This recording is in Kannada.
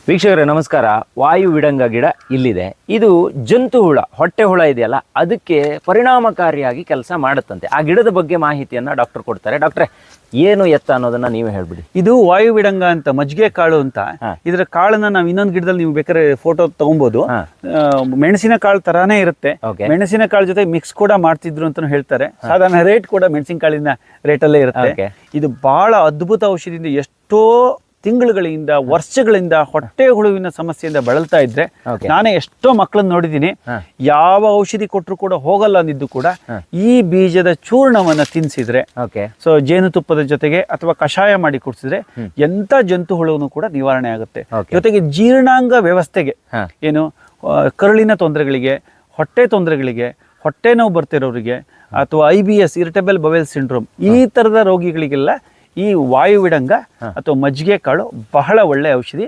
ವೀಕ್ಷಕರೇ ನಮಸ್ಕಾರ. ವಾಯು ವಿಡಂಗ ಗಿಡ ಇಲ್ಲಿದೆ. ಇದು ಜಂತು ಹುಳ, ಹೊಟ್ಟೆ ಹುಳ ಇದೆಯಲ್ಲ, ಅದಕ್ಕೆ ಪರಿಣಾಮಕಾರಿಯಾಗಿ ಕೆಲಸ ಮಾಡುತ್ತಂತೆ. ಆ ಗಿಡದ ಬಗ್ಗೆ ಮಾಹಿತಿಯನ್ನ ಡಾಕ್ಟರ್ ಕೊಡ್ತಾರೆ. ಡಾಕ್ಟ್ರೆ, ಏನು ಎತ್ತ ಅನ್ನೋದನ್ನ ನೀವೇ ಹೇಳ್ಬಿಡಿ. ಇದು ವಾಯು ವಿಡಂಗ ಅಂತ, ಮಜ್ಜಿಗೆ ಕಾಳು ಅಂತ. ಇದರ ಕಾಳನ್ನ ನಾವು ಇನ್ನೊಂದು ಗಿಡದಲ್ಲಿ ನೀವು ಬೇಕಾದ್ರೆ ಫೋಟೋ ತಗೊಬಹುದು. ಮೆಣಸಿನ ಕಾಳು ತರಾನೇ ಇರುತ್ತೆ. ಮೆಣಸಿನ ಕಾಳು ಜೊತೆ ಮಿಕ್ಸ್ ಕೂಡ ಮಾಡ್ತಿದ್ರು ಅಂತ ಹೇಳ್ತಾರೆ. ಸಾಧಾರಣ ರೇಟ್ ಕೂಡ ಮೆಣಸಿನ ಕಾಳಿನ ರೇಟ್ ಅಲ್ಲೇ ಇರುತ್ತೆ. ಇದು ಬಹಳ ಅದ್ಭುತ ಔಷಧಿಯಿಂದ ಎಷ್ಟೋ ತಿಂಗಳುಗಳಿಂದ ವರ್ಷಗಳಿಂದ ಹೊಟ್ಟೆ ಹುಳುವಿನ ಸಮಸ್ಯೆಯಿಂದ ಬಳಲ್ತಾ ಇದ್ರೆ ನಾನೇ ಎಷ್ಟೋ ಮಕ್ಕಳನ್ನ ನೋಡಿದ್ದೀನಿ. ಯಾವ ಔಷಧಿ ಕೊಟ್ಟರು ಕೂಡ ಹೋಗಲ್ಲ ಅಂದಿದ್ದು ಕೂಡ ಈ ಬೀಜದ ಚೂರ್ಣವನ್ನ ತಿನ್ಸಿದ್ರೆ, ಸೊ ಜೇನುತುಪ್ಪದ ಜೊತೆಗೆ ಅಥವಾ ಕಷಾಯ ಮಾಡಿ ಕುಡಿಸಿದ್ರೆ ಎಂತ ಜಂತು ಹುಳುವನ್ನು ಕೂಡ ನಿವಾರಣೆ ಆಗುತ್ತೆ. ಜೊತೆಗೆ ಜೀರ್ಣಾಂಗ ವ್ಯವಸ್ಥೆಗೆ, ಏನು ಕರುಳಿನ ತೊಂದರೆಗಳಿಗೆ, ಹೊಟ್ಟೆ ತೊಂದರೆಗಳಿಗೆ, ಹೊಟ್ಟೆ ನೋವು ಬರ್ತಿರೋರಿಗೆ, ಅಥವಾ IBS ಇರಿಟೇಬಲ್ ಬವೆಲ್ ಸಿಂಡ್ರೋಮ್, ಈ ತರದ ರೋಗಿಗಳಿಗೆಲ್ಲ ಈ ವಾಯು ವಿಡಂಗ ಅಥವಾ ಮಜ್ಜಿಗೆ ಕಾಳು ಬಹಳ ಒಳ್ಳೆ ಔಷಧಿ.